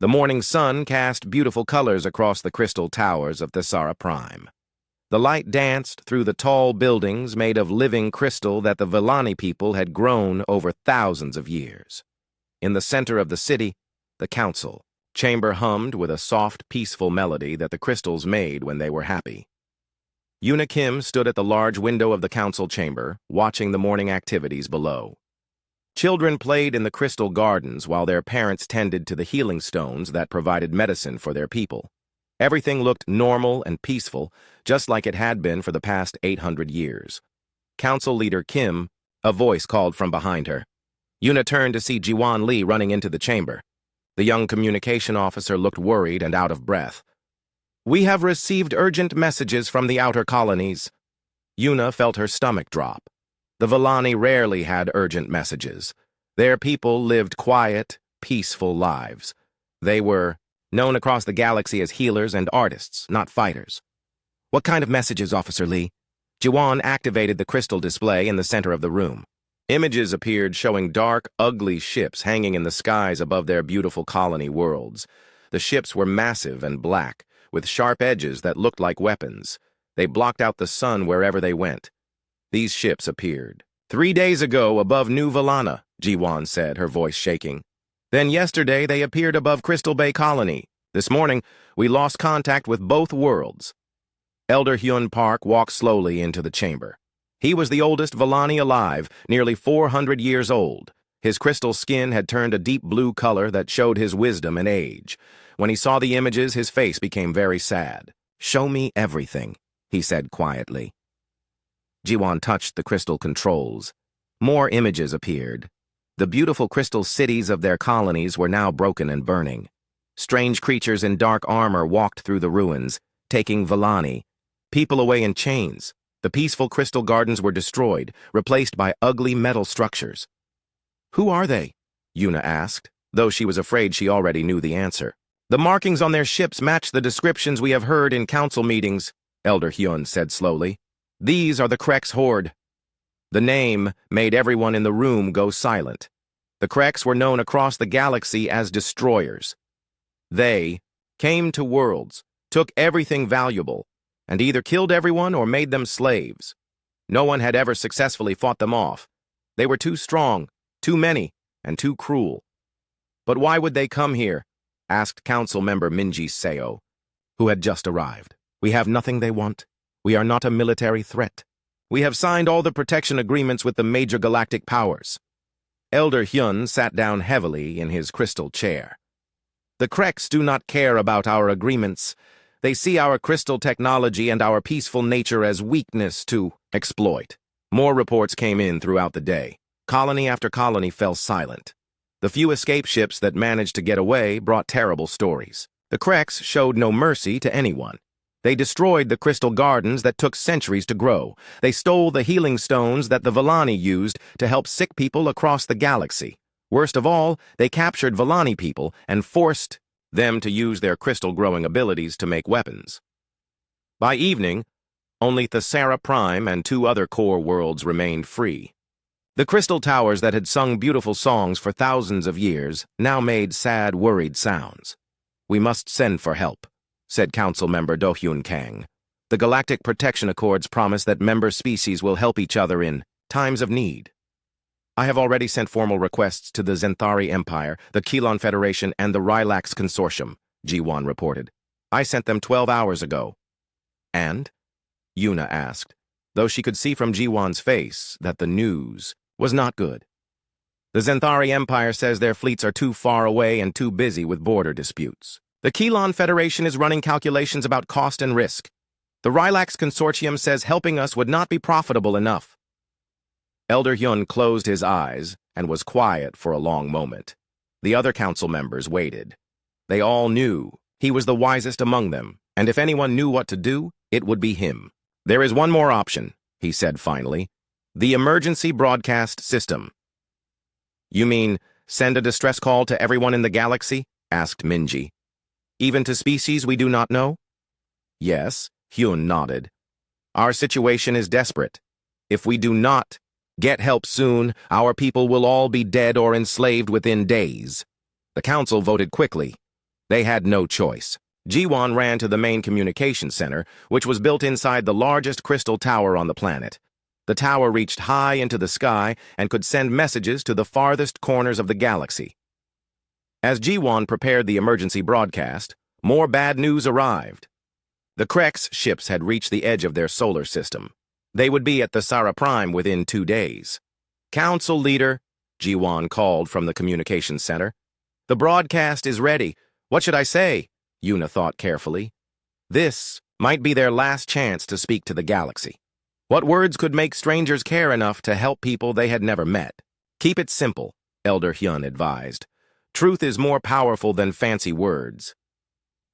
The morning sun cast beautiful colors across the crystal towers of Thesara Prime. The light danced through the tall buildings made of living crystal that the Villani people had grown over thousands of years. In the center of the city, the council chamber hummed with a soft, peaceful melody that the crystals made when they were happy. Yuna Kim stood at the large window of the council chamber, watching the morning activities below. Children played in the crystal gardens while their parents tended to the healing stones that provided medicine for their people. Everything looked normal and peaceful, just like it had been for the past 800 years. Council leader Kim, a voice called from behind her. Yuna turned to see Jiwan Li running into the chamber. The young communication officer looked worried and out of breath. "We have received urgent messages from the outer colonies." Yuna felt her stomach drop. The Villani rarely had urgent messages. Their people lived quiet, peaceful lives. They were known across the galaxy as healers and artists, not fighters. "What kind of messages, Officer Lee?" Jiwan activated the crystal display in the center of the room. Images appeared showing dark, ugly ships hanging in the skies above their beautiful colony worlds. The ships were massive and black, with sharp edges that looked like weapons. They blocked out the sun wherever they went. These ships appeared 3 days ago above New Villana, Jiwan said, her voice shaking. Then yesterday they appeared above Crystal Bay Colony. This morning, we lost contact with both worlds. Elder Hyun Park walked slowly into the chamber. He was the oldest Villani alive, nearly 400 years old. His crystal skin had turned a deep blue color that showed his wisdom and age. When he saw the images, his face became very sad. "Show me everything," he said quietly. Jiwan touched the crystal controls. More images appeared. The beautiful crystal cities of their colonies were now broken and burning. Strange creatures in dark armor walked through the ruins, taking Villani, people away in chains. The peaceful crystal gardens were destroyed, replaced by ugly metal structures. "Who are they?" Yuna asked, though she was afraid she already knew the answer. "The markings on their ships match the descriptions we have heard in council meetings," Elder Hyun said slowly. "These are the Krex Horde." The name made everyone in the room go silent. The Krex were known across the galaxy as destroyers. They came to worlds, took everything valuable, and either killed everyone or made them slaves. No one had ever successfully fought them off. They were too strong, too many, and too cruel. "But why would they come here?" asked Council Member Minji Seo, who had just arrived. "We have nothing they want. We are not a military threat. We have signed all the protection agreements with the major galactic powers." Elder Hyun sat down heavily in his crystal chair. "The Krex do not care about our agreements. They see our crystal technology and our peaceful nature as weakness to exploit." More reports came in throughout the day. Colony after colony fell silent. The few escape ships that managed to get away brought terrible stories. The Krex showed no mercy to anyone. They destroyed the crystal gardens that took centuries to grow. They stole the healing stones that the Villani used to help sick people across the galaxy. Worst of all, they captured Villani people and forced them to use their crystal-growing abilities to make weapons. By evening, only Thesara Prime and 2 other core worlds remained free. The crystal towers that had sung beautiful songs for thousands of years now made sad, worried sounds. "We must send for help," said Council Member Do-Hyun Kang. "The Galactic Protection Accords promise that member species will help each other in times of need." "I have already sent formal requests to the Zenthari Empire, the Kelon Federation, and the Rylax Consortium," Jiwan reported. "I sent them 12 hours ago." "And?" Yuna asked, though she could see from Jiwan's face that the news was not good. "The Zenthari Empire says their fleets are too far away and too busy with border disputes. The Kelon Federation is running calculations about cost and risk. The Rylax Consortium says helping us would not be profitable enough." Elder Hyun closed his eyes and was quiet for a long moment. The other council members waited. They all knew he was the wisest among them, and if anyone knew what to do, it would be him. "There is one more option," he said finally. "The emergency broadcast system." "You mean send a distress call to everyone in the galaxy?" asked Minji. "Even to species we do not know?" "Yes," Hyun nodded. "Our situation is desperate. If we do not get help soon, our people will all be dead or enslaved within days." The council voted quickly. They had no choice. Jiwan ran to the main communication center, which was built inside the largest crystal tower on the planet. The tower reached high into the sky and could send messages to the farthest corners of the galaxy. As Jiwan prepared the emergency broadcast, more bad news arrived. The Krex ships had reached the edge of their solar system. They would be at the Sara Prime within 2 days. "Council leader," Jiwan called from the communications center. "The broadcast is ready. What should I say?" Yuna thought carefully. This might be their last chance to speak to the galaxy. What words could make strangers care enough to help people they had never met? "Keep it simple," Elder Hyun advised. "Truth is more powerful than fancy words."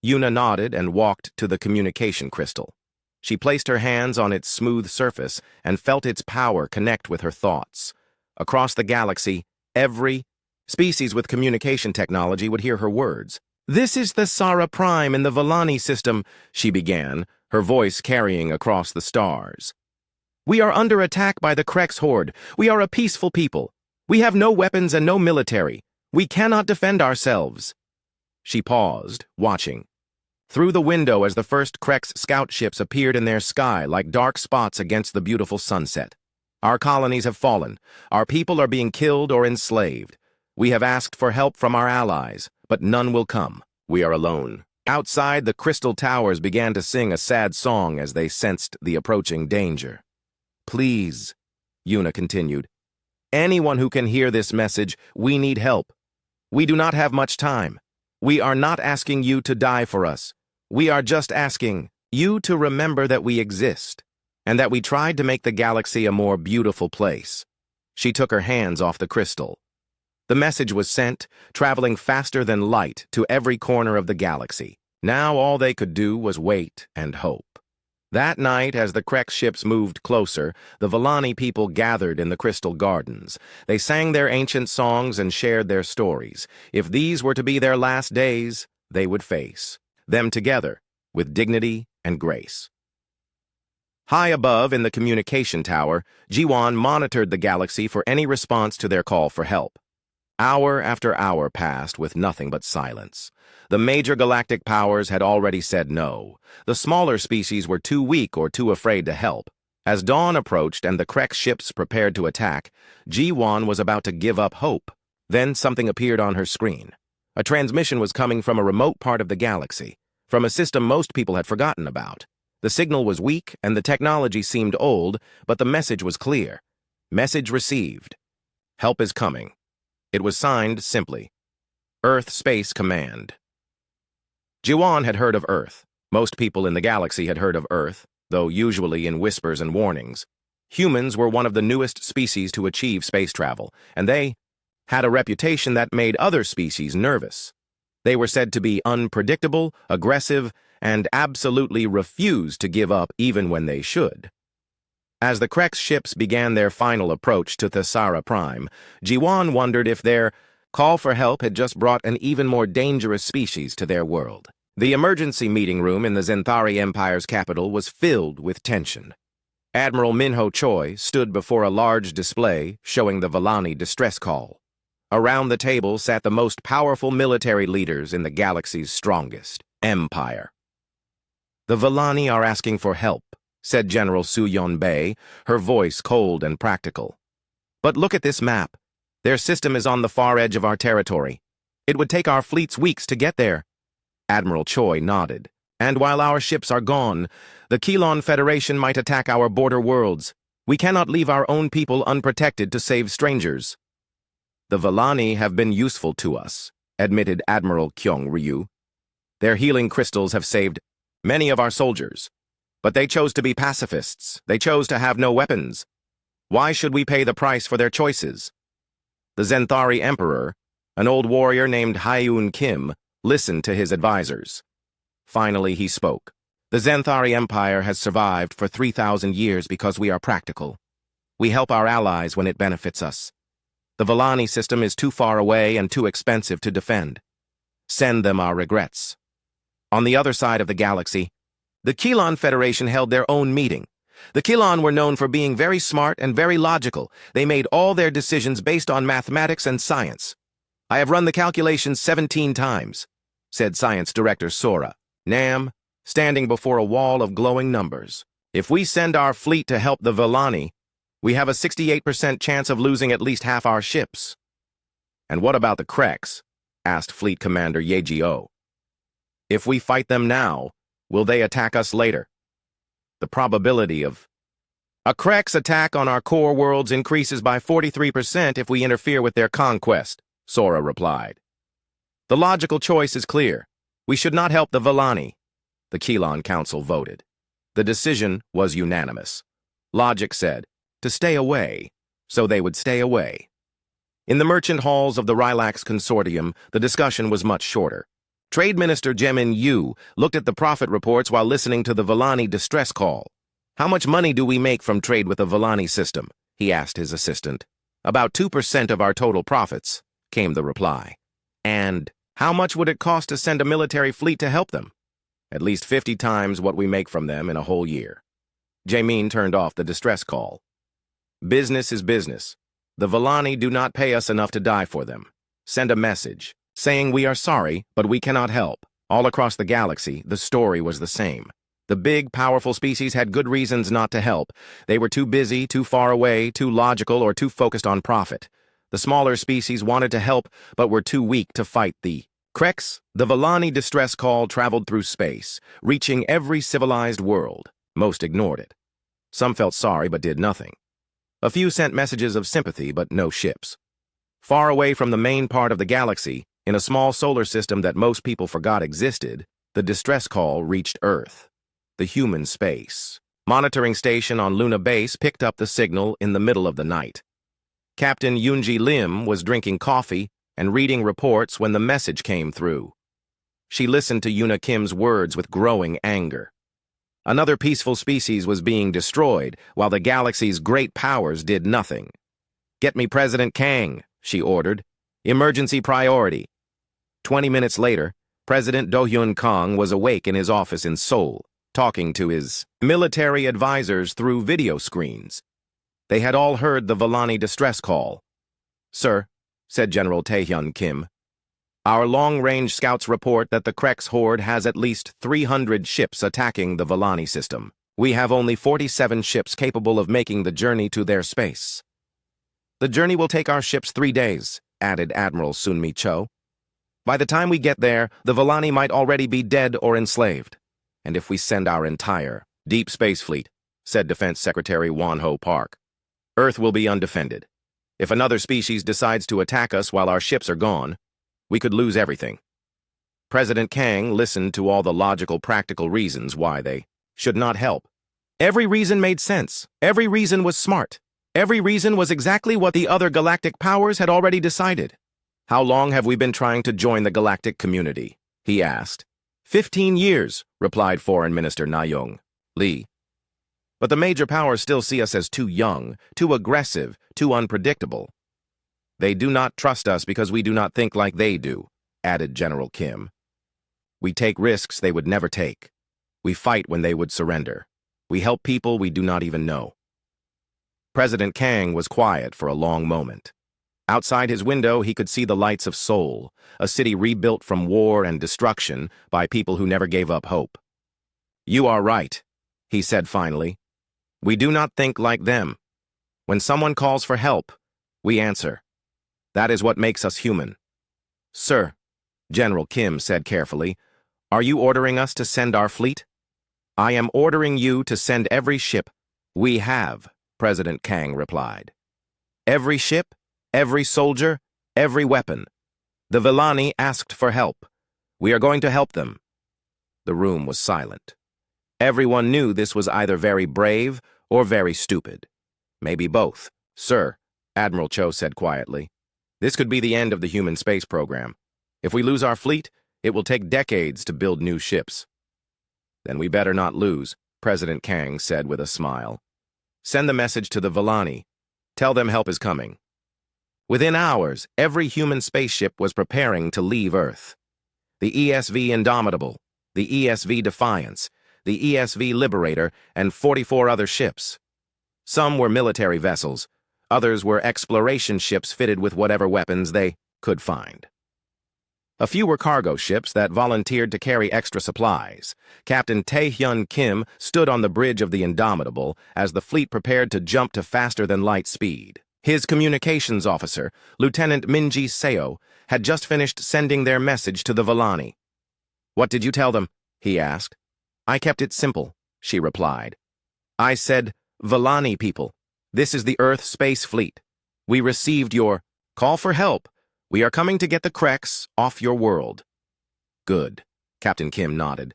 Yuna nodded and walked to the communication crystal. She placed her hands on its smooth surface and felt its power connect with her thoughts. Across the galaxy, every species with communication technology would hear her words. "This is the Sara Prime in the Vellani system," she began, her voice carrying across the stars. "We are under attack by the Krex horde. We are a peaceful people. We have no weapons and no military. We cannot defend ourselves." She paused, watching. Through the window as the first Krex scout ships appeared in their sky like dark spots against the beautiful sunset. "Our colonies have fallen. Our people are being killed or enslaved. We have asked for help from our allies, but none will come. We are alone." Outside, the crystal towers began to sing a sad song as they sensed the approaching danger. "Please," Yuna continued, "anyone who can hear this message, we need help. We do not have much time. We are not asking you to die for us. We are just asking you to remember that we exist, and that we tried to make the galaxy a more beautiful place." She took her hands off the crystal. The message was sent, traveling faster than light to every corner of the galaxy. Now all they could do was wait and hope. That night, as the Krex ships moved closer, the Vellani people gathered in the Crystal Gardens. They sang their ancient songs and shared their stories. If these were to be their last days, they would face them together, with dignity and grace. High above in the communication tower, Jiwan monitored the galaxy for any response to their call for help. Hour after hour passed with nothing but silence. The major galactic powers had already said no. The smaller species were too weak or too afraid to help. As dawn approached and the Krex ships prepared to attack, Jiwan was about to give up hope. Then something appeared on her screen. A transmission was coming from a remote part of the galaxy, from a system most people had forgotten about. The signal was weak and the technology seemed old, but the message was clear. Message received. Help is coming. It was signed simply, Earth Space Command. Jiwan had heard of Earth. Most people in the galaxy had heard of Earth, though usually in whispers and warnings. Humans were one of the newest species to achieve space travel, and they had a reputation that made other species nervous. They were said to be unpredictable, aggressive, and absolutely refused to give up even when they should. As the Krex ships began their final approach to the Sara Prime, Jiwan wondered if their call for help had just brought an even more dangerous species to their world. The emergency meeting room in the Zenthari Empire's capital was filled with tension. Admiral Minho Choi stood before a large display showing the Vellani distress call. Around the table sat the most powerful military leaders in the galaxy's strongest empire. "The Vellani are asking for help," said General Su-Yon Bei, her voice cold and practical. "But look at this map. Their system is on the far edge of our territory. It would take our fleets weeks to get there." Admiral Choi nodded. "And while our ships are gone, the Kelon Federation might attack our border worlds. We cannot leave our own people unprotected to save strangers." "The Vellani have been useful to us," admitted Admiral Kyung Ryu. "Their healing crystals have saved many of our soldiers. But they chose to be pacifists. They chose to have no weapons. Why should we pay the price for their choices?" The Zenthari Emperor, an old warrior named Hyun Kim, listened to his advisors. Finally, he spoke. "The Zenthari Empire has survived for 3,000 years because we are practical. We help our allies when it benefits us. The Vellani system is too far away and too expensive to defend. Send them our regrets." On the other side of the galaxy, the Kelon Federation held their own meeting. The Kelon were known for being very smart and very logical. They made all their decisions based on mathematics and science. I have run the calculations 17 times. said Science Director Sora. Nam, standing before a wall of glowing numbers. If we send our fleet to help the Villani, we have a 68% chance of losing at least half our ships. And what about the Kreks? Asked Fleet Commander Yegio. If we fight them now, will they attack us later? The probability of a Krek's attack on our core worlds increases by 43% if we interfere with their conquest, Sora replied. The logical choice is clear. We should not help the Villani. The Kelon Council voted. The decision was unanimous. Logic said, to stay away, so they would stay away. In the merchant halls of the Rylax Consortium, the discussion was much shorter. Trade Minister Jemin Yu looked at the profit reports while listening to the Villani distress call. How much money do we make from trade with the Villani system? He asked his assistant. About 2% of our total profits, came the reply. And how much would it cost to send a military fleet to help them? At least 50 times what we make from them in a whole year. Jamin turned off the distress call. Business is business. The Villani do not pay us enough to die for them. Send a message, saying we are sorry, but we cannot help. All across the galaxy, the story was the same. The big, powerful species had good reasons not to help. They were too busy, too far away, too logical, or too focused on profit. The smaller species wanted to help, but were too weak to fight the Kreks. The Villani distress call traveled through space, reaching every civilized world. Most ignored it. Some felt sorry but did nothing. A few sent messages of sympathy, but no ships. Far away from the main part of the galaxy, in a small solar system that most people forgot existed, the distress call reached Earth. The human space monitoring station on Luna Base picked up the signal in the middle of the night. Captain Yunji Lim was drinking coffee and reading reports when the message came through. She listened to Yuna Kim's words with growing anger. Another peaceful species was being destroyed, while the galaxy's great powers did nothing. Get me President Kang, she ordered. Emergency priority. 20 minutes later, President Do-hyun Kang was awake in his office in Seoul, talking to his military advisors through video screens. They had all heard the Villani distress call. Sir, said General Tae-hyun Kim, our long-range scouts report that the Kreks horde has at least 300 ships attacking the Villani system. We have only 47 ships capable of making the journey to their space. The journey will take our ships 3 days, added Admiral Sunmi Cho. By the time we get there, the Villani might already be dead or enslaved. And if we send our entire deep space fleet, said Defense Secretary Won-ho Park, Earth will be undefended. If another species decides to attack us while our ships are gone, we could lose everything. President Kang listened to all the logical, practical reasons why they should not help. Every reason made sense. Every reason was smart. Every reason was exactly what the other galactic powers had already decided. How long have we been trying to join the galactic community? He asked. 15 years, replied Foreign Minister Na-young Lee. But the major powers still see us as too young, too aggressive, too unpredictable. They do not trust us because we do not think like they do, added General Kim. We take risks they would never take. We fight when they would surrender. We help people we do not even know. President Kang was quiet for a long moment. Outside his window, he could see the lights of Seoul, a city rebuilt from war and destruction by people who never gave up hope. You are right, he said finally. We do not think like them. When someone calls for help, we answer. That is what makes us human. Sir, General Kim said carefully, are you ordering us to send our fleet? I am ordering you to send every ship. We have, President Kang replied. Every ship, every soldier, every weapon. The Villani asked for help. We are going to help them. The room was silent. Everyone knew this was either very brave or very stupid. Maybe both. Sir, Admiral Cho said quietly. This could be the end of the human space program. If we lose our fleet, it will take decades to build new ships. Then we better not lose, President Kang said with a smile. Send the message to the Villani. Tell them help is coming. Within hours, every human spaceship was preparing to leave Earth. The ESV Indomitable, the ESV Defiance, the ESV Liberator, and 44 other ships. Some were military vessels. Others were exploration ships fitted with whatever weapons they could find. A few were cargo ships that volunteered to carry extra supplies. Captain Tae-hyun Kim stood on the bridge of the Indomitable as the fleet prepared to jump to faster-than-light speed. His communications officer, Lieutenant Minji Seo, had just finished sending their message to the Volani. "What did you tell them?" he asked. "I kept it simple," she replied. "I said, Volani people, this is the Earth Space Fleet. We received your call for help. We are coming to get the Kreks off your world." "Good," Captain Kim nodded.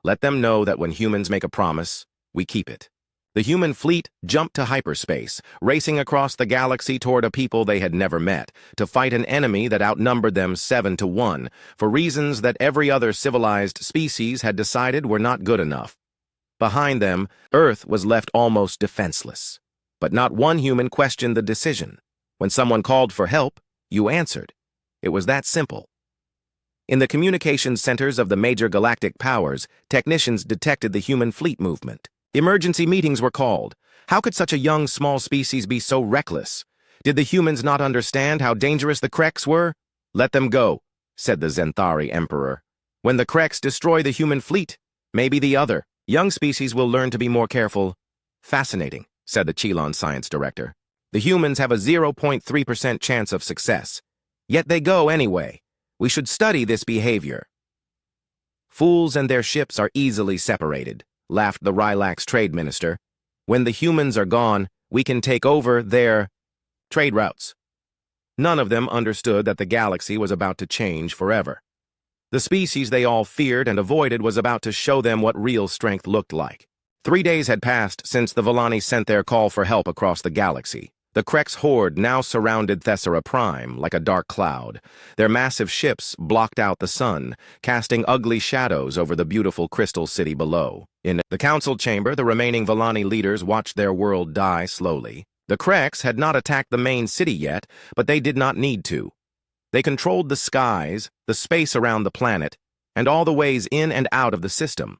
"Let them know that when humans make a promise, we keep it." The human fleet jumped to hyperspace, racing across the galaxy toward a people they had never met, to fight an enemy that outnumbered them 7-1, for reasons that every other civilized species had decided were not good enough. Behind them, Earth was left almost defenseless. But not one human questioned the decision. When someone called for help, you answered. It was that simple. In the communications centers of the major galactic powers, technicians detected the human fleet movement. Emergency meetings were called. How could such a young, small species be so reckless? Did the humans not understand how dangerous the Kreks were? "Let them go," said the Zenthari Emperor. "When the Kreks destroy the human fleet, maybe the other young species will learn to be more careful." "Fascinating," said the Chilon science director. "The humans have a 0.3% chance of success. Yet they go anyway. We should study this behavior." "Fools and their ships are easily separated," laughed the Rylax trade minister. "When the humans are gone, we can take over their trade routes." None of them understood that the galaxy was about to change forever. The species they all feared and avoided was about to show them what real strength looked like. 3 days had passed since the Volani sent their call for help across the galaxy. The Kreks horde now surrounded Thessera Prime like a dark cloud. Their massive ships blocked out the sun, casting ugly shadows over the beautiful crystal city below. In the council chamber, the remaining Volani leaders watched their world die slowly. The Kreks had not attacked the main city yet, but they did not need to. They controlled the skies, the space around the planet, and all the ways in and out of the system.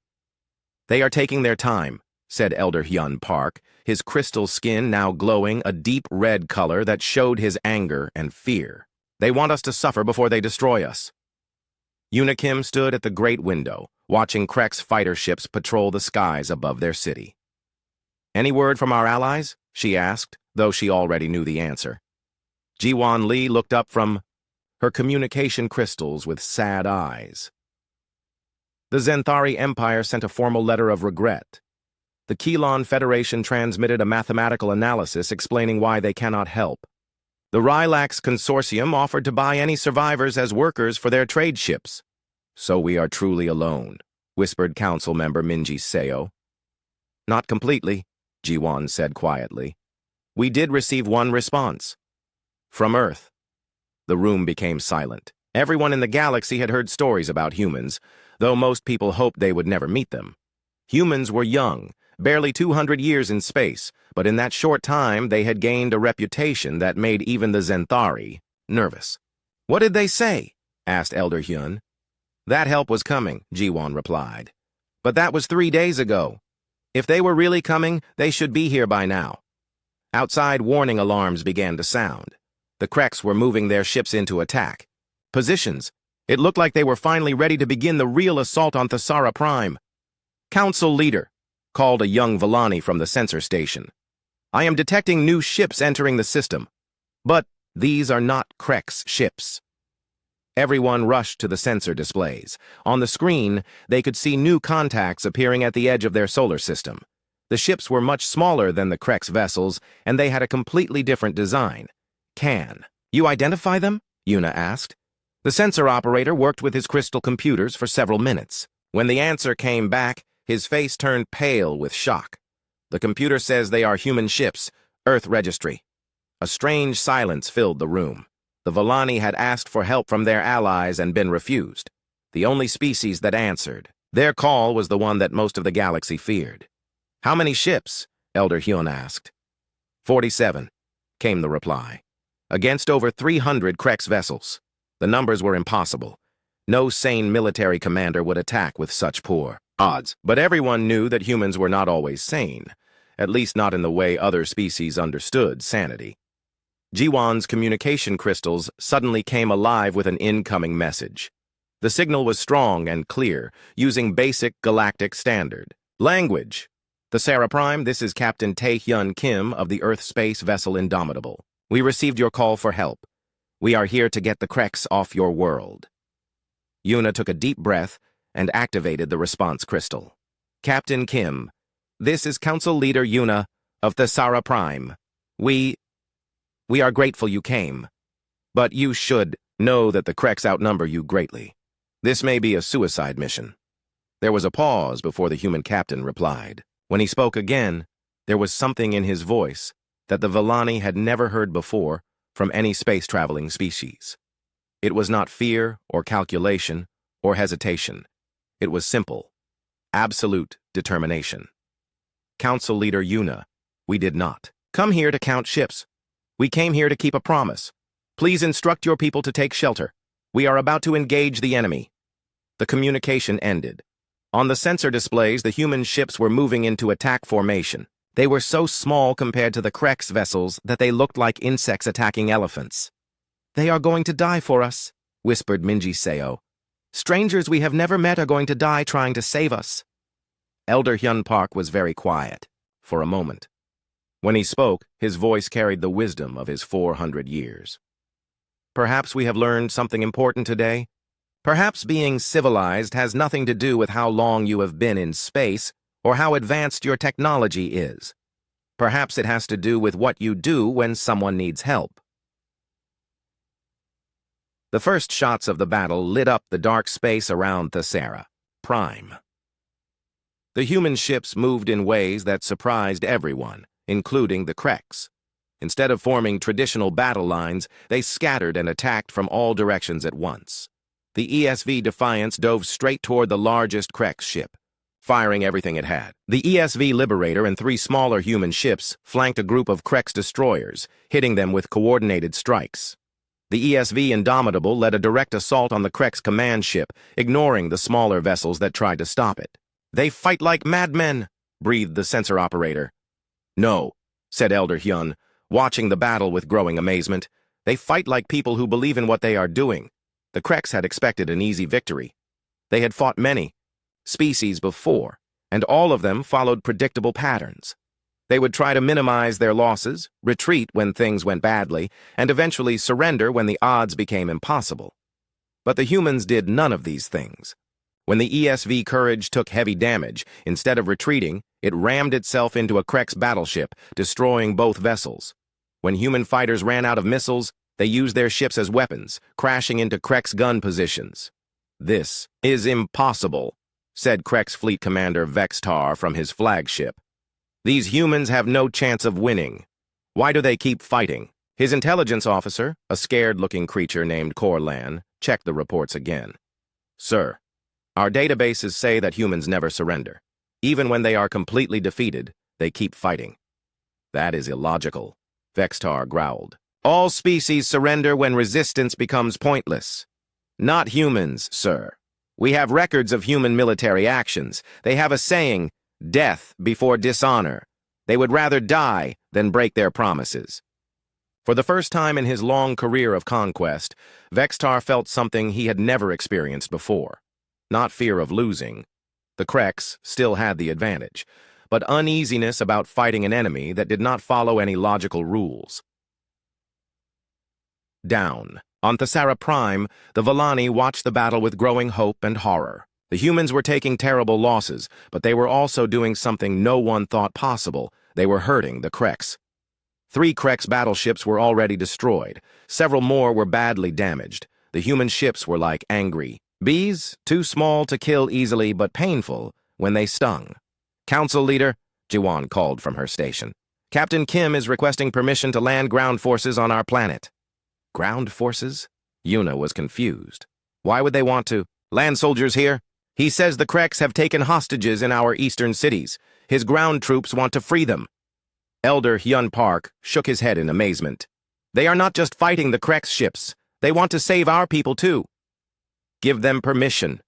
"They are taking their time," said Elder Hyun Park, his crystal skin now glowing a deep red color that showed his anger and fear. "They want us to suffer before they destroy us." Yuna Kim stood at the great window, watching Kreks fighter ships patrol the skies above their city. "Any word from our allies?" she asked, though she already knew the answer. Ji-Won Lee looked up from her communication crystals with sad eyes. The Zenthari Empire sent a formal letter of regret. The Kelon Federation transmitted a mathematical analysis explaining why they cannot help. The Rylax Consortium offered to buy any survivors as workers for their trade ships. "So we are truly alone," whispered Council Member Minji Seo. "Not completely," Ji-Won said quietly. "We did receive one response. From Earth." The room became silent. Everyone in the galaxy had heard stories about humans, though most people hoped they would never meet them. Humans were young, barely 200 years in space, but in that short time they had gained a reputation that made even the Zenthari nervous. "What did they say?" asked Elder Hyun. "That help was coming," Ji-Won replied. "But that was 3 days ago. If they were really coming, they should be here by now." Outside, warning alarms began to sound. The Kreks were moving their ships into attack. Positions. It looked like they were finally ready to begin the real assault on Thessera Prime. "Council leader," called a young Volani from the sensor station. "I am detecting new ships entering the system. But these are not Kreks ships." Everyone rushed to the sensor displays. On the screen, they could see new contacts appearing at the edge of their solar system. The ships were much smaller than the Kreks vessels, and they had a completely different design. "Can you identify them?" Yuna asked. The sensor operator worked with his crystal computers for several minutes. When the answer came back, his face turned pale with shock. "The computer says they are human ships, Earth Registry." A strange silence filled the room. The Volani had asked for help from their allies and been refused. The only species that answered. Their call was the one that most of the galaxy feared. "How many ships?" Elder Hyun asked. 47, came the reply. "Against over 300 Kreks vessels." The numbers were impossible. No sane military commander would attack with such poor odds. But everyone knew that humans were not always sane, at least not in the way other species understood sanity. Ji-Won's communication crystals suddenly came alive with an incoming message. The signal was strong and clear, using basic galactic standard. Language. The Sarah Prime, this is Captain Tae-hyun Kim of the Earth Space Vessel Indomitable. We received your call for help. We are here to get the Kreks off your world. Yuna took a deep breath and activated the response crystal. Captain Kim, this is Council Leader Yuna of the Sarah Prime. We are grateful you came, but you should know that the Kreks outnumber you greatly. This may be a suicide mission. There was a pause before the human captain replied. When he spoke again, there was something in his voice that the Villani had never heard before from any space-traveling species. It was not fear or calculation or hesitation. It was simple, absolute determination. Council Leader Yuna, we did not come here to count ships. We came here to keep a promise. Please instruct your people to take shelter. We are about to engage the enemy. The communication ended. On the sensor displays, the human ships were moving into attack formation. They were so small compared to the Kreks vessels that they looked like insects attacking elephants. They are going to die for us, whispered Minji Seo. Strangers we have never met are going to die trying to save us. Elder Hyun Park was very quiet, for a moment. When he spoke, his voice carried the wisdom of his 400 years. Perhaps we have learned something important today. Perhaps being civilized has nothing to do with how long you have been in space or how advanced your technology is. Perhaps it has to do with what you do when someone needs help. The first shots of the battle lit up the dark space around the Sarah Prime. The human ships moved in ways that surprised everyone, including the Kreks. Instead of forming traditional battle lines, they scattered and attacked from all directions at once. The ESV Defiance dove straight toward the largest Kreks ship, firing everything it had. The ESV Liberator and 3 smaller human ships flanked a group of Kreks destroyers, hitting them with coordinated strikes. The ESV Indomitable led a direct assault on the Kreks command ship, ignoring the smaller vessels that tried to stop it. They fight like madmen, breathed the sensor operator. No, said Elder Hyun, watching the battle with growing amazement. They fight like people who believe in what they are doing. The Kreks had expected an easy victory. They had fought many species before, and all of them followed predictable patterns. They would try to minimize their losses, retreat when things went badly, and eventually surrender when the odds became impossible. But the humans did none of these things. When the ESV Courage took heavy damage, instead of retreating, it rammed itself into a Kreks battleship, destroying both vessels. When human fighters ran out of missiles, they used their ships as weapons, crashing into Kreks gun positions. This is impossible, said Kreks Fleet Commander Vextar from his flagship. These humans have no chance of winning. Why do they keep fighting? His intelligence officer, a scared-looking creature named Corlan, checked the reports again. Sir, our databases say that humans never surrender. Even when they are completely defeated, they keep fighting. That is illogical, Vextar growled. All species surrender when resistance becomes pointless. Not humans, sir. We have records of human military actions. They have a saying, death before dishonor. They would rather die than break their promises. For the first time in his long career of conquest, Vextar felt something he had never experienced before. Not fear of losing. The Kreks still had the advantage, but uneasiness about fighting an enemy that did not follow any logical rules. Down. On Thesara Prime, the Villani watched the battle with growing hope and horror. The humans were taking terrible losses, but they were also doing something no one thought possible. They were hurting the Kreks. 3 Kreks battleships were already destroyed. Several more were badly damaged. The human ships were like angry bees, too small to kill easily but painful when they stung. Council Leader, Jiwon called from her station. Captain Kim is requesting permission to land ground forces on our planet. Ground forces? Yuna was confused. Why would they want to? Land soldiers here? He says the Kreks have taken hostages in our eastern cities. His ground troops want to free them. Elder Hyun Park shook his head in amazement. They are not just fighting the Kreks ships. They want to save our people too. Give them permission,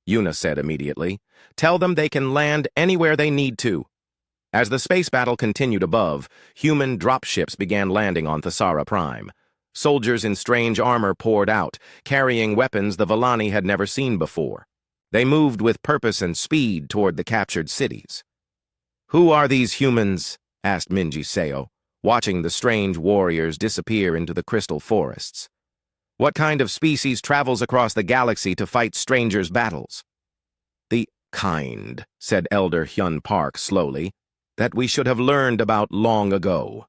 Yuna said immediately. Tell them they can land anywhere they need to. As the space battle continued above, human dropships began landing on Thesara Prime. Soldiers in strange armor poured out, carrying weapons the Villani had never seen before. They moved with purpose and speed toward the captured cities. "Who are these humans?" asked Minji-seo, watching the strange warriors disappear into the crystal forests. "What kind of species travels across the galaxy to fight strangers' battles?" "The kind," said Elder Hyun Park slowly, "that we should have learned about long ago."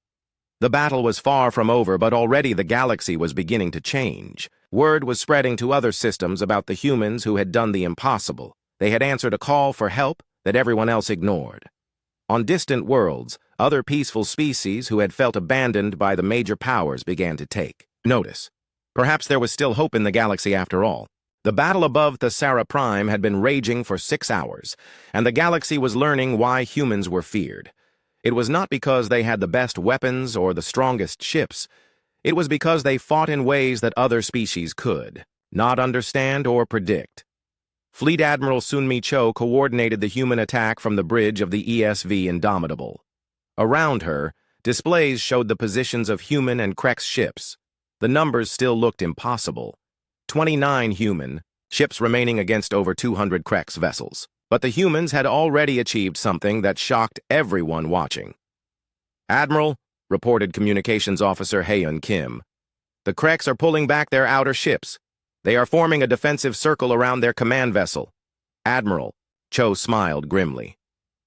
The battle was far from over, but already the galaxy was beginning to change. Word was spreading to other systems about the humans who had done the impossible. They had answered a call for help that everyone else ignored. On distant worlds, other peaceful species who had felt abandoned by the major powers began to take notice. Perhaps there was still hope in the galaxy after all. The battle above the Sara Prime had been raging for 6 hours, and the galaxy was learning why humans were feared. It was not because they had the best weapons or the strongest ships. It was because they fought in ways that other species could not understand or predict. Fleet Admiral Sunmi Cho coordinated the human attack from the bridge of the ESV Indomitable. Around her, displays showed the positions of human and Krex ships. The numbers still looked impossible. 29 human ships remaining against over 200 Krex vessels. But the humans had already achieved something that shocked everyone watching. "Admiral," reported Communications Officer Haeun Kim, "the Krex are pulling back their outer ships. They are forming a defensive circle around their command vessel." "Admiral," Cho smiled grimly.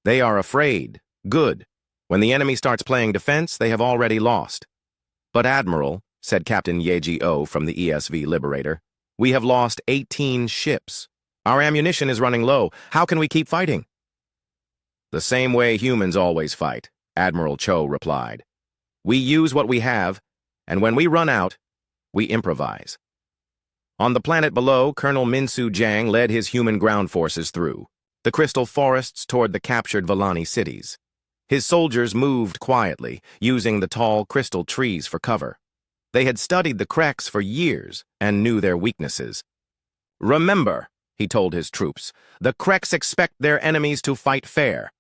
"They are afraid. Good. When the enemy starts playing defense, they have already lost." "But Admiral," said Captain Yeji-O from the ESV Liberator, "we have lost 18 ships. Our ammunition is running low. How can we keep fighting?" "The same way humans always fight," Admiral Cho replied. "We use what we have, and when we run out, we improvise." On the planet below, Colonel Minsu Jang led his human ground forces through the crystal forests toward the captured Villani cities. His soldiers moved quietly, using the tall crystal trees for cover. They had studied the Krex for years and knew their weaknesses. "Remember," he told his troops, "the Krex expect their enemies to fight fair.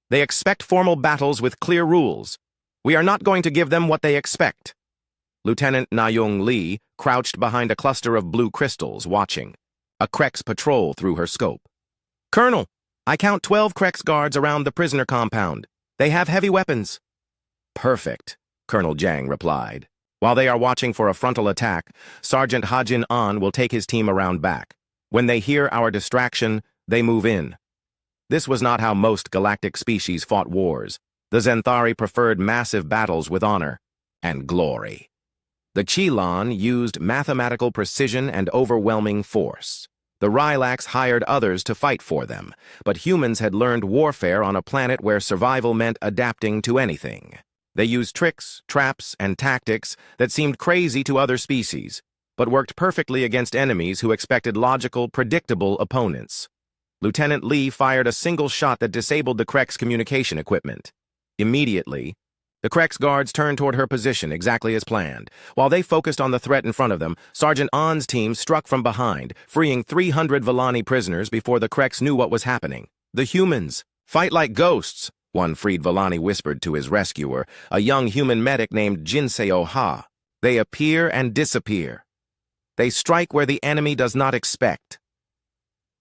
They expect formal battles with clear rules. We are not going to give them what they expect." Lieutenant Na-Young Lee crouched behind a cluster of blue crystals, watching. A Krex patrol through her scope. "Colonel, I count 12 Krex guards around the prisoner compound. They have heavy weapons." "Perfect," Colonel Jang replied. "While they are watching for a frontal attack, Sergeant Hajin An will take his team around back. When they hear our distraction, they move in." This was not how most galactic species fought wars. The Zenthari preferred massive battles with honor and glory. The Qilon used mathematical precision and overwhelming force. The Rylax hired others to fight for them, but humans had learned warfare on a planet where survival meant adapting to anything. They used tricks, traps, and tactics that seemed crazy to other species, but worked perfectly against enemies who expected logical, predictable opponents. Lieutenant Lee fired a single shot that disabled the Krex communication equipment. Immediately, the Krex guards turned toward her position exactly as planned. While they focused on the threat in front of them, Sergeant An's team struck from behind, freeing 300 Villani prisoners before the Krex knew what was happening. "The humans fight like ghosts," one freed Villani whispered to his rescuer, a young human medic named Jinseo Ha. "They appear and disappear. They strike where the enemy does not expect."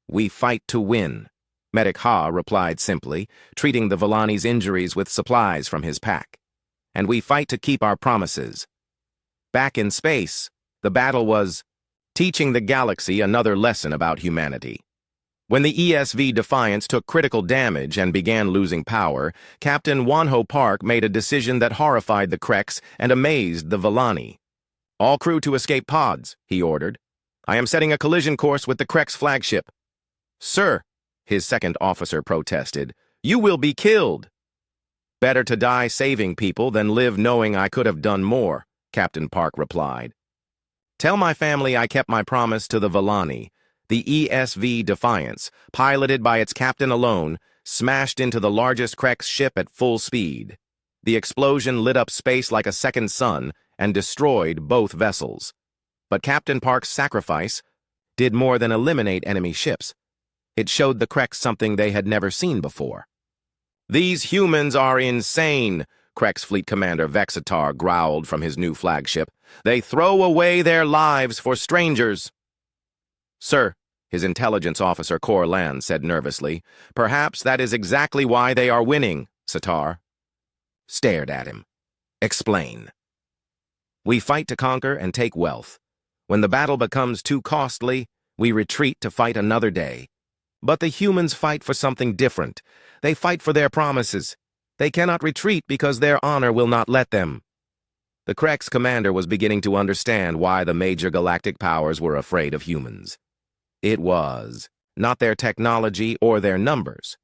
"We fight to win," Medic Ha replied simply, treating the Villani's injuries with supplies from his pack. "And we fight to keep our promises." Back in space, the battle was teaching the galaxy another lesson about humanity. When the ESV Defiance took critical damage and began losing power, Captain Wonho Park made a decision that horrified the Krex and amazed the Villani. "All crew to escape pods," he ordered. "I am setting a collision course with the Krex flagship." "Sir," his second officer protested, "you will be killed." "Better to die saving people than live knowing I could have done more," Captain Park replied. "Tell my family I kept my promise to the Villani." The ESV Defiance, piloted by its captain alone, smashed into the largest Krex ship at full speed. The explosion lit up space like a second sun and destroyed both vessels. But Captain Park's sacrifice did more than eliminate enemy ships. It showed the Krex something they had never seen before. "These humans are insane. Krex Fleet Commander Vexitar growled from his new flagship. "They throw away their lives for strangers." "Sir," his intelligence officer Corlan said nervously, "perhaps that is exactly why they are winning." Satar stared at him. "Explain." "We fight to conquer and take wealth. When the battle becomes too costly, we retreat to fight another day. But the humans fight for something different. They fight for their promises. They cannot retreat because their honor will not let them." The Krex commander was beginning to understand why the major galactic powers were afraid of humans. It was not their technology or their numbers.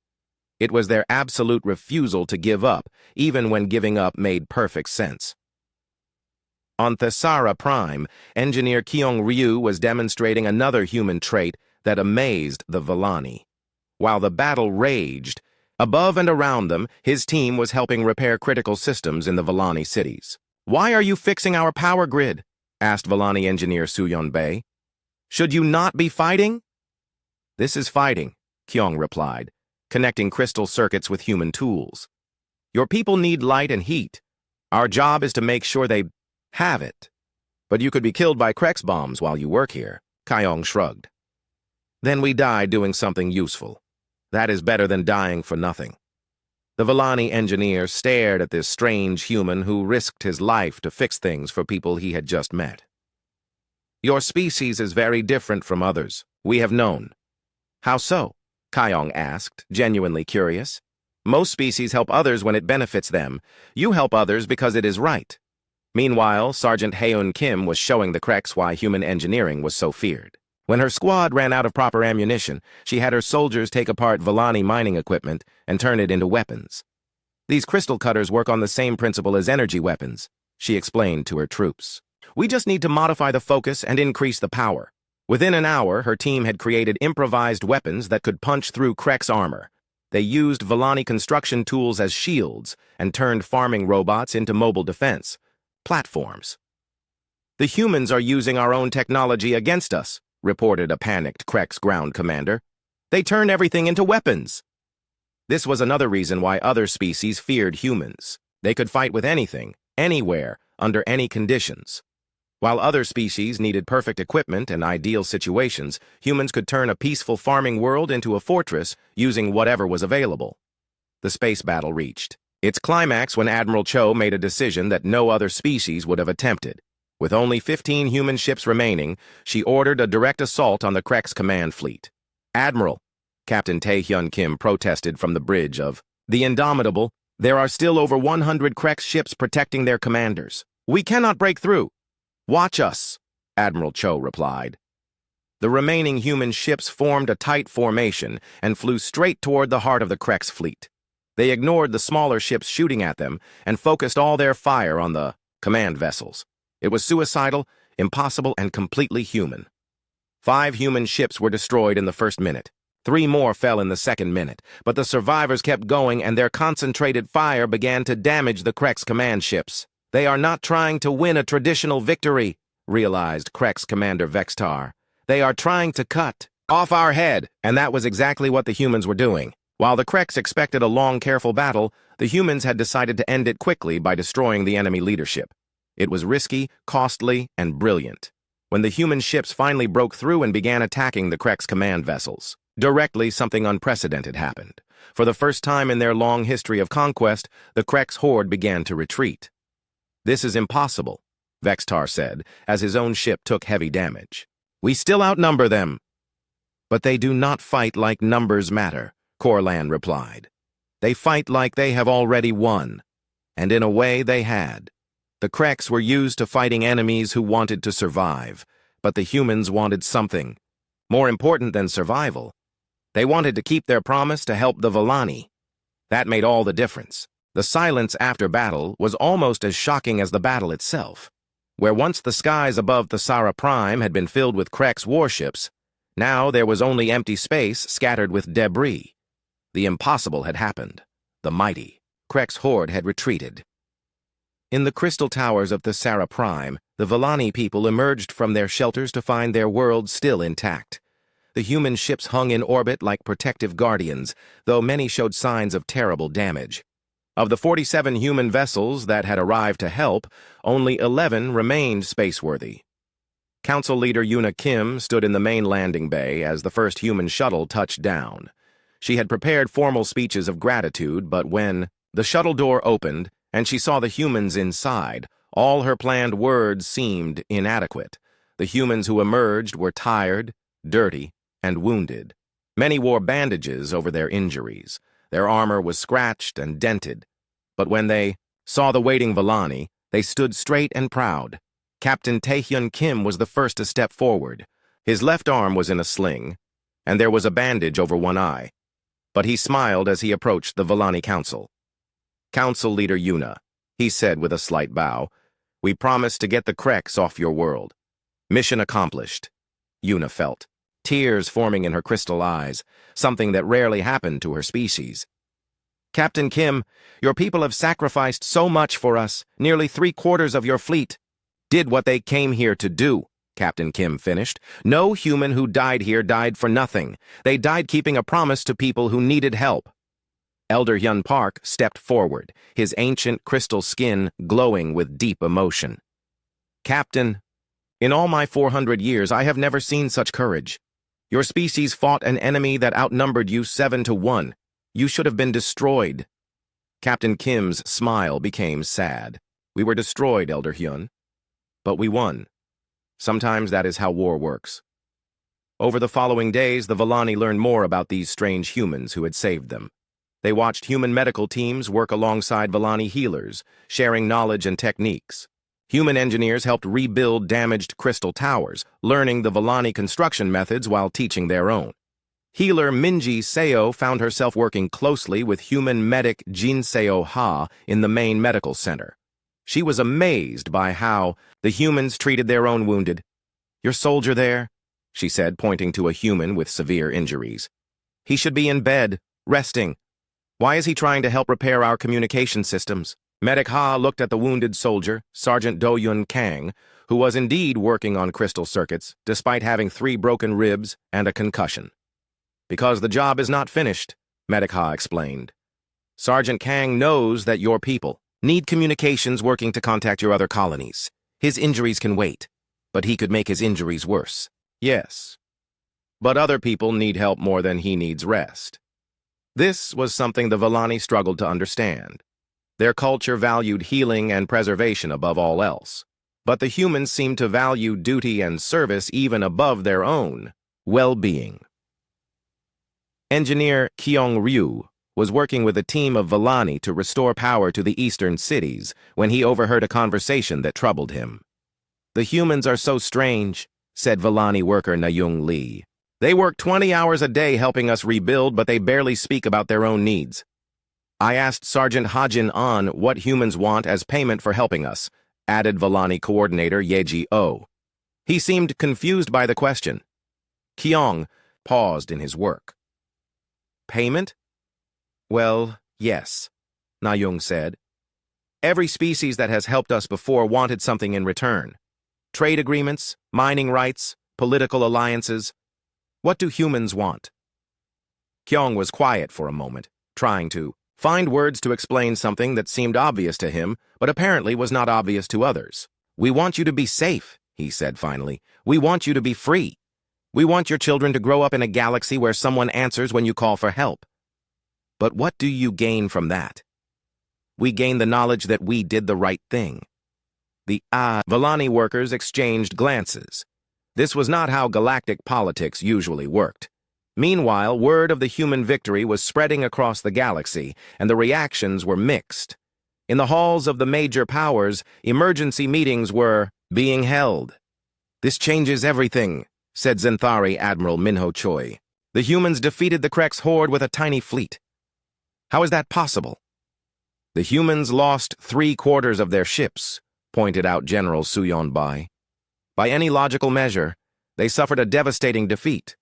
It was their absolute refusal to give up, even when giving up made perfect sense. On Thesara Prime, engineer Kyung Ryu was demonstrating another human trait that amazed the Villani. While the battle raged, above and around them, his team was helping repair critical systems in the Villani cities. "Why are you fixing our power grid?" asked Villani engineer Suyeon Bae. "Should you not be fighting?" "This is fighting," Kyung replied, connecting crystal circuits with human tools. "Your people need light and heat. Our job is to make sure they have it. But you could be killed by Krex bombs while you work here." Kyung shrugged. "Then we die doing something useful. That is better than dying for nothing." The Villani engineer stared at this strange human who risked his life to fix things for people he had just met. "Your species is very different from others. We have known." "How so?" Kyung asked, genuinely curious. "Most species help others when it benefits them. You help others because it is right." Meanwhile, Sergeant Haeun Kim was showing the Krex why human engineering was so feared. When her squad ran out of proper ammunition, she had her soldiers take apart Villani mining equipment and turn it into weapons. "These crystal cutters work on the same principle as energy weapons," she explained to her troops. "We just need to modify the focus and increase the power." Within an hour, her team had created improvised weapons that could punch through Krex armor. They used Villani construction tools as shields and turned farming robots into mobile defense platforms. "The humans are using our own technology against us," reported a panicked Krex ground commander. "They turn everything into weapons." This was another reason why other species feared humans. They could fight with anything, anywhere, under any conditions. While other species needed perfect equipment and ideal situations, humans could turn a peaceful farming world into a fortress using whatever was available. The space battle reached its climax when Admiral Cho made a decision that no other species would have attempted. With only 15 human ships remaining, she ordered a direct assault on the Krex command fleet. "Admiral," Captain Tae-hyun Kim protested from the bridge of the Indomitable, "there are still over 100 Krex ships protecting their commanders. We cannot break through." "Watch us," Admiral Cho replied. The remaining human ships formed a tight formation and flew straight toward the heart of the Krex fleet. They ignored the smaller ships shooting at them and focused all their fire on the command vessels. It was suicidal, impossible, and completely human. 5 human ships were destroyed in the first minute. 3 more fell in the second minute, but the survivors kept going and their concentrated fire began to damage the Krex command ships. "They are not trying to win a traditional victory," realized Krex Commander Vextar. "They are trying to cut off our head," and that was exactly what the humans were doing. While the Krex expected a long, careful battle, the humans had decided to end it quickly by destroying the enemy leadership. It was risky, costly, and brilliant. When the human ships finally broke through and began attacking the Krex command vessels, directly something unprecedented happened. For the first time in their long history of conquest, the Krex horde began to retreat. "This is impossible," Vextar said, as his own ship took heavy damage. "We still outnumber them." "But they do not fight like numbers matter," Corlan replied. "They fight like they have already won." And in a way, they had. The Krex were used to fighting enemies who wanted to survive, but the humans wanted something more important than survival. They wanted to keep their promise to help the Villani. That made all the difference. The silence after battle was almost as shocking as the battle itself. Where once the skies above Thesara Prime had been filled with Krex warships, now there was only empty space scattered with debris. The impossible had happened. The mighty Krex horde had retreated. In the crystal towers of Thesara Prime, the Villani people emerged from their shelters to find their world still intact. The human ships hung in orbit like protective guardians, though many showed signs of terrible damage. Of the 47 human vessels that had arrived to help, only 11 remained spaceworthy. Council leader Yuna Kim stood in the main landing bay as the first human shuttle touched down. She had prepared formal speeches of gratitude, but when the shuttle door opened and she saw the humans inside, all her planned words seemed inadequate. The humans who emerged were tired, dirty, and wounded. Many wore bandages over their injuries. Their armor was scratched and dented. But when they saw the waiting Villani, they stood straight and proud. Captain Taehyun Kim was the first to step forward. His left arm was in a sling, and there was a bandage over one eye. But he smiled as he approached the Villani Council. "Council Leader Yuna," he said with a slight bow, "we promised to get the Kreks off your world." Mission accomplished, Yuna felt, tears forming in her crystal eyes, something that rarely happened to her species. "Captain Kim, your people have sacrificed so much for us. Nearly 3/4 of your fleet did what they came here to do," Captain Kim finished. "No human who died here died for nothing. They died keeping a promise to people who needed help." Elder Hyun Park stepped forward, his ancient crystal skin glowing with deep emotion. "Captain, in all my 400 years, I have never seen such courage. Your species fought an enemy that outnumbered you 7-1. You should have been destroyed." Captain Kim's smile became sad. "We were destroyed, Elder Hyun. But we won. Sometimes that is how war works." Over the following days, the Villani learned more about these strange humans who had saved them. They watched human medical teams work alongside Villani healers, sharing knowledge and techniques. Human engineers helped rebuild damaged crystal towers, learning the Villani construction methods while teaching their own. Healer Minji Seo found herself working closely with human medic Jin Seo Ha in the main medical center. She was amazed by how the humans treated their own wounded. "Your soldier there," she said, pointing to a human with severe injuries. "He should be in bed, resting. Why is he trying to help repair our communication systems?" Medic Ha looked at the wounded soldier, Sergeant Do-Yun Kang, who was indeed working on crystal circuits, despite having 3 broken ribs and a concussion. "Because the job is not finished," Medic Ha explained. "Sergeant Kang knows that your people need communications working to contact your other colonies. His injuries can wait, but he could make his injuries worse." "Yes, but other people need help more than he needs rest." This was something the Villani struggled to understand. Their culture valued healing and preservation above all else, but the humans seemed to value duty and service even above their own well-being. Engineer Kyung Ryu was working with a team of Villani to restore power to the eastern cities when he overheard a conversation that troubled him. "The humans are so strange," said Villani worker Nayung Lee. "They work 20 hours a day helping us rebuild, but they barely speak about their own needs. I asked Sergeant Hajin An what humans want as payment for helping us," added Villani coordinator Yeji Oh. He seemed confused by the question. Kyung paused in his work. "Payment? Well, yes," Nayung said. "Every species that has helped us before wanted something in return. Trade agreements, mining rights, political alliances. What do humans want?" Kyung was quiet for a moment, trying to find words to explain something that seemed obvious to him, but apparently was not obvious to others. "We want you to be safe," he said finally. "We want you to be free. We want your children to grow up in a galaxy where someone answers when you call for help. But what do you gain from that?" "We gain the knowledge that we did the right thing." The Villani workers exchanged glances. This was not how galactic politics usually worked. Meanwhile, word of the human victory was spreading across the galaxy, and the reactions were mixed. In the halls of the major powers, emergency meetings were being held. "This changes everything," said Zenthari Admiral Minho Choi. "The humans defeated the Kreks horde with a tiny fleet. How is that possible?" "The humans lost 3/4 of their ships," pointed out General Suyon Bai. "By any logical measure, they suffered a devastating defeat.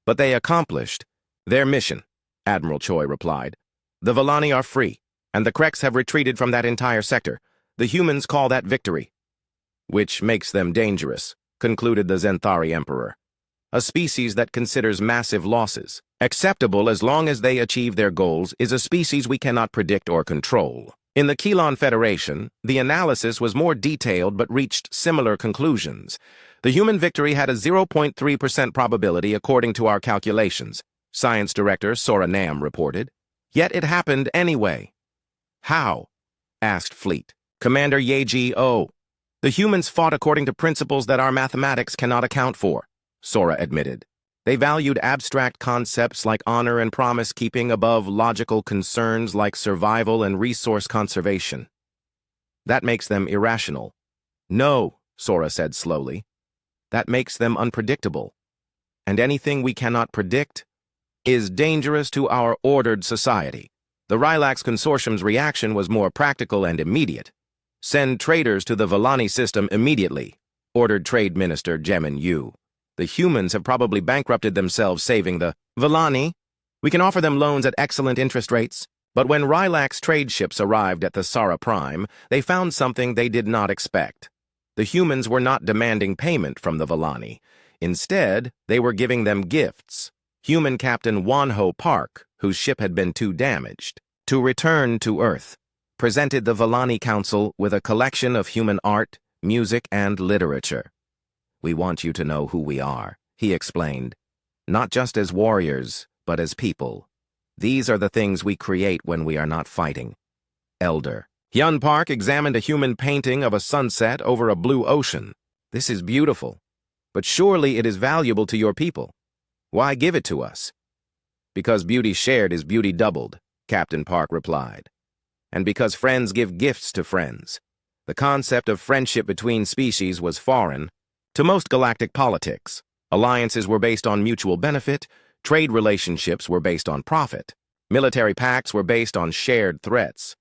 But they accomplished their mission," Admiral Choi replied. "The Villani are free, and the Kreks have retreated from that entire sector. The humans call that victory." "Which makes them dangerous," concluded the Zenthari Emperor. a species that considers massive losses. Acceptable as long as they achieve their goals is a species we cannot predict or control. In the Kelon Federation, the analysis was more detailed but reached similar conclusions. The human victory had a 0.3% probability according to our calculations, Science Director Sora Nam reported. Yet it happened anyway. How? Asked Fleet. Commander Yeji O. The humans fought according to principles that our mathematics cannot account for, Sora admitted. They valued abstract concepts like honor and promise-keeping above logical concerns like survival and resource conservation. That makes them irrational. No, Sora said slowly. That makes them unpredictable. And anything we cannot predict is dangerous to our ordered society. The Rylax Consortium's reaction was more practical and immediate. Send traders to the Villani system immediately, ordered Trade Minister Jemin Yu. The humans have probably bankrupted themselves saving the Villani. We can offer them loans at excellent interest rates. But when Rylax trade ships arrived at the Sara Prime, they found something they did not expect. The humans were not demanding payment from the Villani. Instead, they were giving them gifts. Human Captain Wanho Park, whose ship had been too damaged, to return to Earth, presented the Villani Council with a collection of human art, music, and literature. We want you to know who we are, he explained. Not just as warriors, but as people. These are the things we create when we are not fighting. Elder. Hyun Park examined a human painting of a sunset over a blue ocean. This is beautiful, but surely it is valuable to your people. Why give it to us? Because beauty shared is beauty doubled, Captain Park replied. And because friends give gifts to friends. The concept of friendship between species was foreign to most galactic politics. Alliances were based on mutual benefit, trade relationships were based on profit, military pacts were based on shared threats.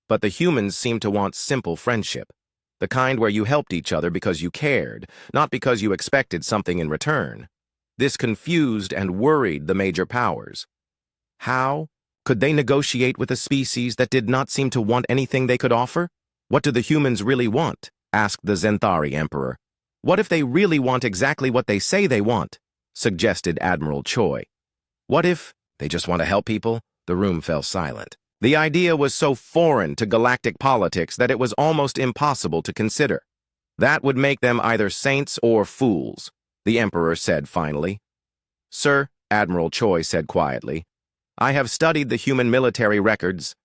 But the humans seemed to want simple friendship, the kind where you helped each other because you cared, not because you expected something in return. This confused and worried the major powers. How could they negotiate with a species that did not seem to want anything they could offer? What do the humans really want? Asked the Zenthari Emperor. What if they really want exactly what they say they want? Suggested Admiral Choi. What if they just want to help people? The room fell silent. The idea was so foreign to galactic politics that it was almost impossible to consider. That would make them either saints or fools, the Emperor said finally. Sir, Admiral Choi said quietly, I have studied the human military records.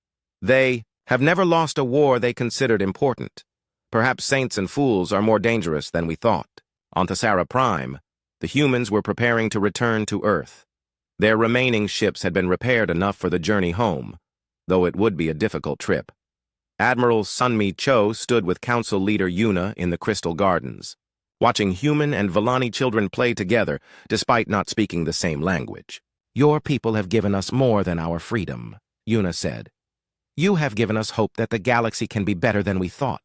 They have never lost a war they considered important. Perhaps saints and fools are more dangerous than we thought. On Thesara Prime, the humans were preparing to return to Earth. Their remaining ships had been repaired enough for the journey home, though it would be a difficult trip. Admiral Sunmi Cho stood with Council Leader Yuna in the Crystal Gardens, watching human and Villani children play together despite not speaking the same language. Your people have given us more than our freedom, Yuna said. You have given us hope that the galaxy can be better than we thought.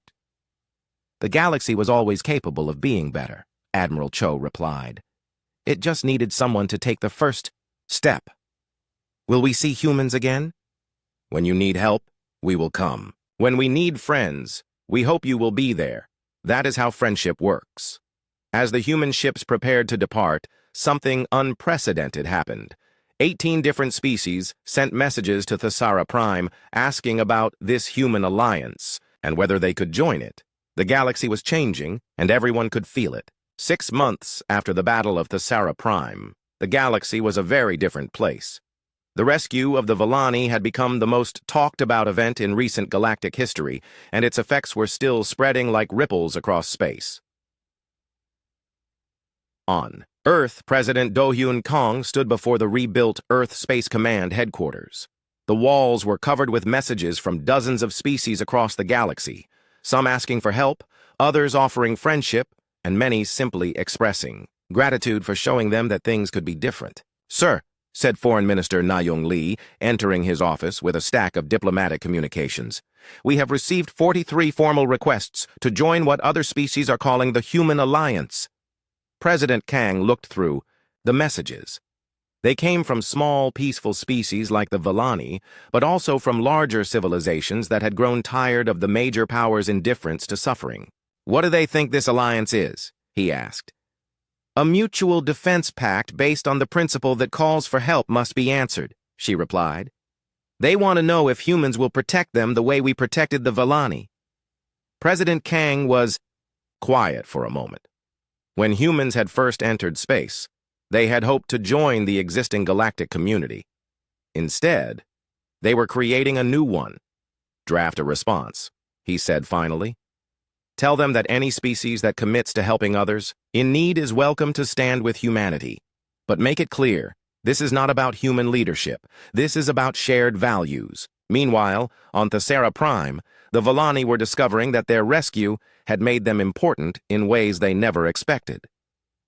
The galaxy was always capable of being better, Admiral Cho replied. It just needed someone to take the first step. Will we see humans again? When you need help, we will come. When we need friends, we hope you will be there. That is how friendship works. As the human ships prepared to depart, something unprecedented happened. 18 different species sent messages to Thesara Prime asking about this human alliance and whether they could join it. The galaxy was changing, and everyone could feel it. 6 months after the Battle of Thesara Prime, the galaxy was a very different place. The rescue of the Villani had become the most talked-about event in recent galactic history, and its effects were still spreading like ripples across space. On Earth, President Do-Hyun Kong stood before the rebuilt Earth Space Command headquarters. The walls were covered with messages from dozens of species across the galaxy, some asking for help, others offering friendship, and many simply expressing gratitude for showing them that things could be different. Sir, said Foreign Minister Na-Young Lee, entering his office with a stack of diplomatic communications, we have received 43 formal requests to join what other species are calling the Human Alliance. President Kang looked through the messages. They came from small, peaceful species like the Villani, but also from larger civilizations that had grown tired of the major powers' indifference to suffering. What do they think this alliance is? He asked. "A mutual defense pact based on the principle that calls for help must be answered," she replied. "They want to know if humans will protect them the way we protected the Vellani." President Kang was quiet for a moment. When humans had first entered space, they had hoped to join the existing galactic community. Instead, they were creating a new one. "Draft a response," he said finally. "Tell them that any species that commits to helping others in need is welcome to stand with humanity. But make it clear, this is not about human leadership. This is about shared values." Meanwhile, on Thesera Prime, the Vellani were discovering that their rescue had made them important in ways they never expected.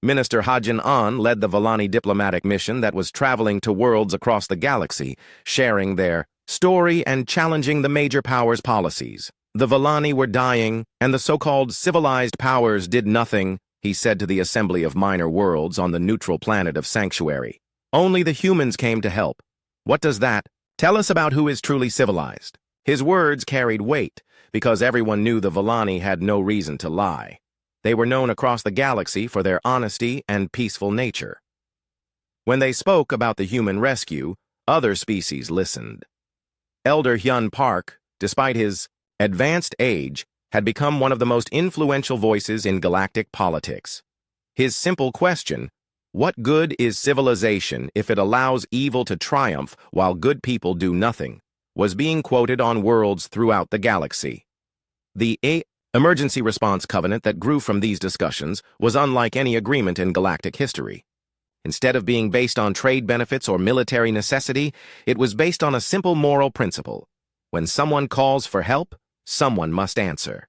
Minister Hajin An led the Vellani diplomatic mission that was traveling to worlds across the galaxy, sharing their story and challenging the major powers' policies. The Vellani were dying, and the so-called civilized powers did nothing, he said to the Assembly of Minor Worlds on the neutral planet of Sanctuary. "Only the humans came to help. What does that tell us about who is truly civilized?" His words carried weight, because everyone knew the Vellani had no reason to lie. They were known across the galaxy for their honesty and peaceful nature. When they spoke about the human rescue, other species listened. Elder Hyun Park, despite his advanced age, had become one of the most influential voices in galactic politics. His simple question, "What good is civilization if it allows evil to triumph while good people do nothing?" was being quoted on worlds throughout the galaxy. The emergency response covenant that grew from these discussions was unlike any agreement in galactic history. Instead of being based on trade benefits or military necessity, it was based on a simple moral principle. When someone calls for help, someone must answer.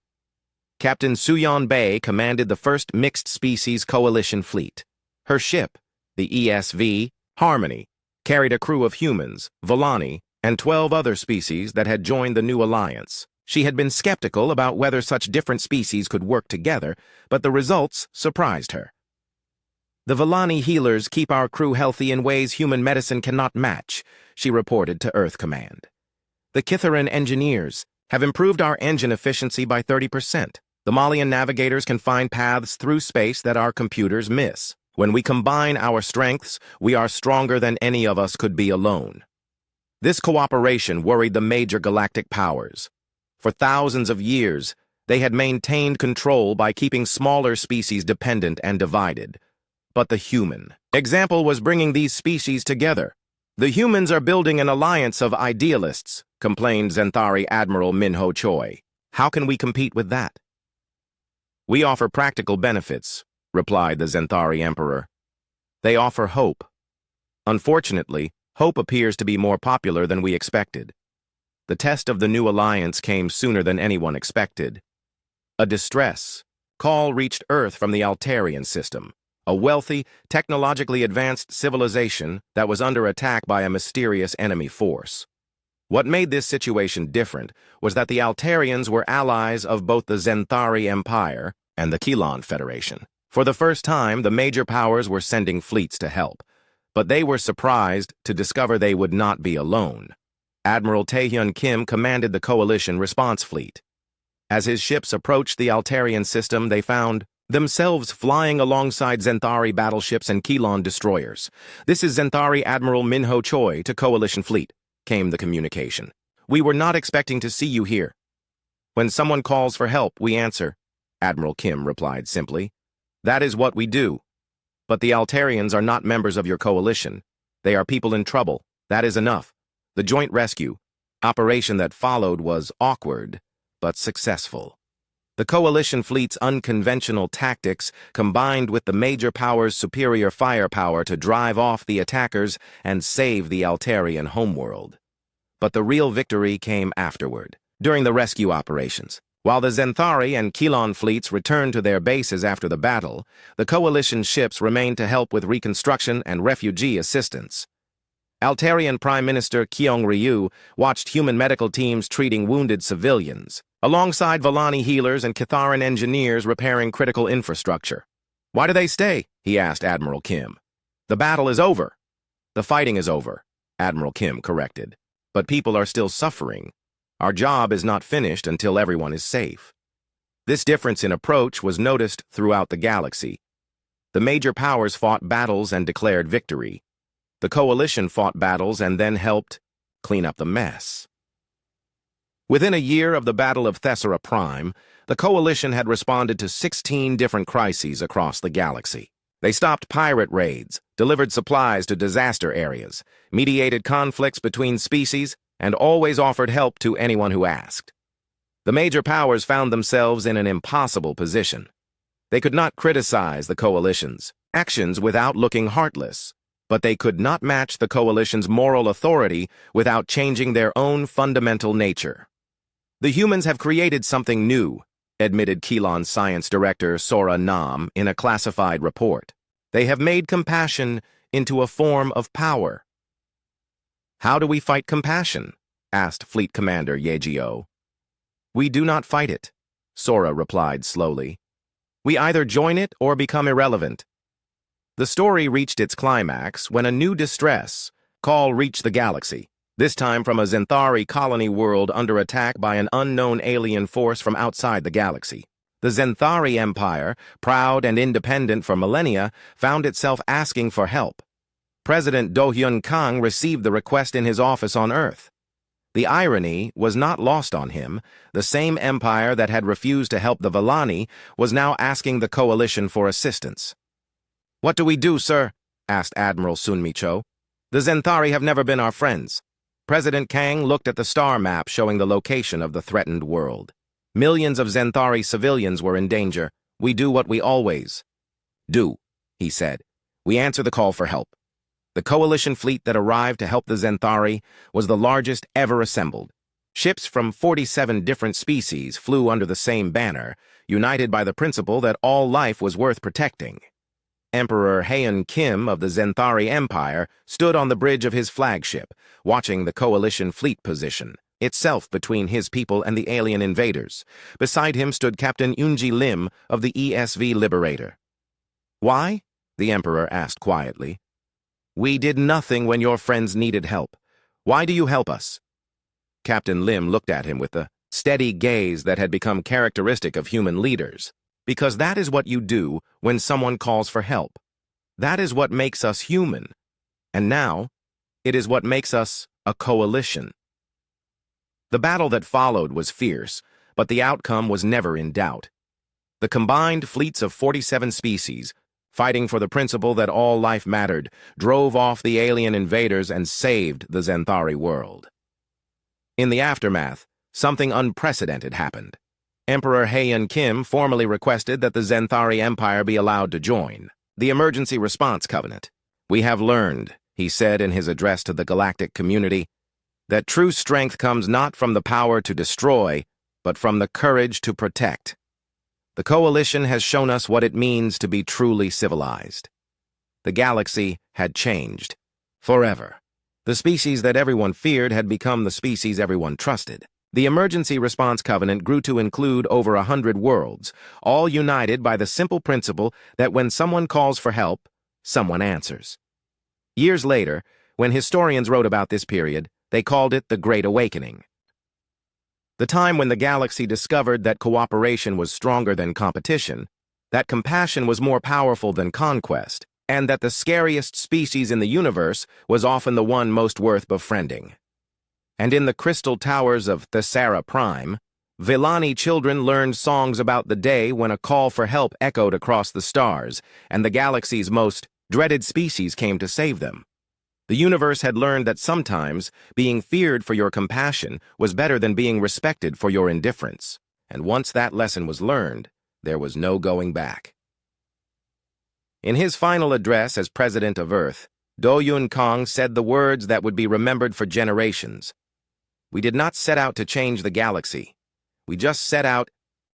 Captain Suyeon Bae commanded the first mixed-species coalition fleet. Her ship, the ESV Harmony, carried a crew of humans, Vellani, and 12 other species that had joined the new alliance. She had been skeptical about whether such different species could work together, but the results surprised her. "The Vellani healers keep our crew healthy in ways human medicine cannot match," she reported to Earth Command. "The Kitharan engineers have improved our engine efficiency by 30%. The Malian navigators can find paths through space that our computers miss. When we combine our strengths, we are stronger than any of us could be alone." This cooperation worried the major galactic powers. For thousands of years, they had maintained control by keeping smaller species dependent and divided. But the human example was bringing these species together. "The humans are building an alliance of idealists," complained Zenthari Admiral Minho Choi. "How can we compete with that?" "We offer practical benefits," replied the Zenthari Emperor. "They offer hope. Unfortunately, hope appears to be more popular than we expected." The test of the new alliance came sooner than anyone expected. A distress call reached Earth from the Altarian system, a wealthy, technologically advanced civilization that was under attack by a mysterious enemy force. What made this situation different was that the Altarians were allies of both the Zenthari Empire and the Kilon Federation. For the first time, the major powers were sending fleets to help, but they were surprised to discover they would not be alone. Admiral Taehyun Kim commanded the coalition response fleet. As his ships approached the Altarian system, they found themselves flying alongside Zenthari battleships and Kilon destroyers. "This is Zenthari Admiral Minho Choi to Coalition Fleet," came the communication. "We were not expecting to see you here." "When someone calls for help, we answer," Admiral Kim replied simply. "That is what we do. But the Altarians are not members of your coalition. They are people in trouble. That is enough." The joint rescue operation that followed was awkward, but successful. The coalition fleet's unconventional tactics combined with the major power's superior firepower to drive off the attackers and save the Altarian homeworld. But the real victory came afterward, during the rescue operations. While the Zenthari and Kilon fleets returned to their bases after the battle, the coalition ships remained to help with reconstruction and refugee assistance. Altarian Prime Minister Kyung Ryu watched human medical teams treating wounded civilians, alongside Vellani healers and Kitharan engineers repairing critical infrastructure. "Why do they stay?" he asked Admiral Kim. "The battle is over." "The fighting is over," Admiral Kim corrected. "But people are still suffering. Our job is not finished until everyone is safe." This difference in approach was noticed throughout the galaxy. The major powers fought battles and declared victory. The coalition fought battles and then helped clean up the mess. Within a year of the Battle of Thessera Prime, the coalition had responded to 16 different crises across the galaxy. They stopped pirate raids, delivered supplies to disaster areas, mediated conflicts between species, and always offered help to anyone who asked. The major powers found themselves in an impossible position. They could not criticize the coalition's actions without looking heartless, but they could not match the coalition's moral authority without changing their own fundamental nature. The humans have created something new, admitted Keelan's science director Sora Nam in a classified report. They have made compassion into a form of power. How do we fight compassion? Asked Fleet Commander Yegio. We do not fight it, Sora replied slowly. We either join it or become irrelevant. The story reached its climax when a new distress call reached the galaxy, this time from a Zenthari colony world under attack by an unknown alien force from outside the galaxy. The Zenthari Empire, proud and independent for millennia, found itself asking for help. President Do-hyun Kang received the request in his office on Earth. The irony was not lost on him. The same empire that had refused to help the Villani was now asking the coalition for assistance. What do we do, sir? Asked Admiral Sunmicho. The Zenthari have never been our friends. President Kang looked at the star map showing the location of the threatened world. Millions of Zenthari civilians were in danger. We do what we always do, he said. We answer the call for help. The coalition fleet that arrived to help the Zenthari was the largest ever assembled. Ships from 47 different species flew under the same banner, united by the principle that all life was worth protecting. Emperor Haeun Kim of the Zenthari Empire stood on the bridge of his flagship, watching the coalition fleet position, itself between his people and the alien invaders. Beside him stood Captain Yoonji Lim of the ESV Liberator. Why? The Emperor asked quietly. We did nothing when your friends needed help. Why do you help us? Captain Lim looked at him with the steady gaze that had become characteristic of human leaders. Because that is what you do when someone calls for help. That is what makes us human. And now, it is what makes us a coalition. The battle that followed was fierce, but the outcome was never in doubt. The combined fleets of 47 species, fighting for the principle that all life mattered, drove off the alien invaders and saved the Zenthari world. In the aftermath, something unprecedented happened. Emperor Haeun Kim formally requested that the Zenthari Empire be allowed to join the Emergency Response Covenant. We have learned, he said in his address to the galactic community, that true strength comes not from the power to destroy, but from the courage to protect. The coalition has shown us what it means to be truly civilized. The galaxy had changed. Forever. The species that everyone feared had become the species everyone trusted. The Emergency Response Covenant grew to include over 100 worlds, all united by the simple principle that when someone calls for help, someone answers. Years later, when historians wrote about this period, they called it the Great Awakening. The time when the galaxy discovered that cooperation was stronger than competition, that compassion was more powerful than conquest, and that the scariest species in the universe was often the one most worth befriending. And in the crystal towers of Thessera Prime, Villani children learned songs about the day when a call for help echoed across the stars, and the galaxy's most dreaded species came to save them. The universe had learned that sometimes being feared for your compassion was better than being respected for your indifference. And once that lesson was learned, there was no going back. In his final address as President of Earth, Do-hyun Kang said the words that would be remembered for generations. We did not set out to change the galaxy. We just set out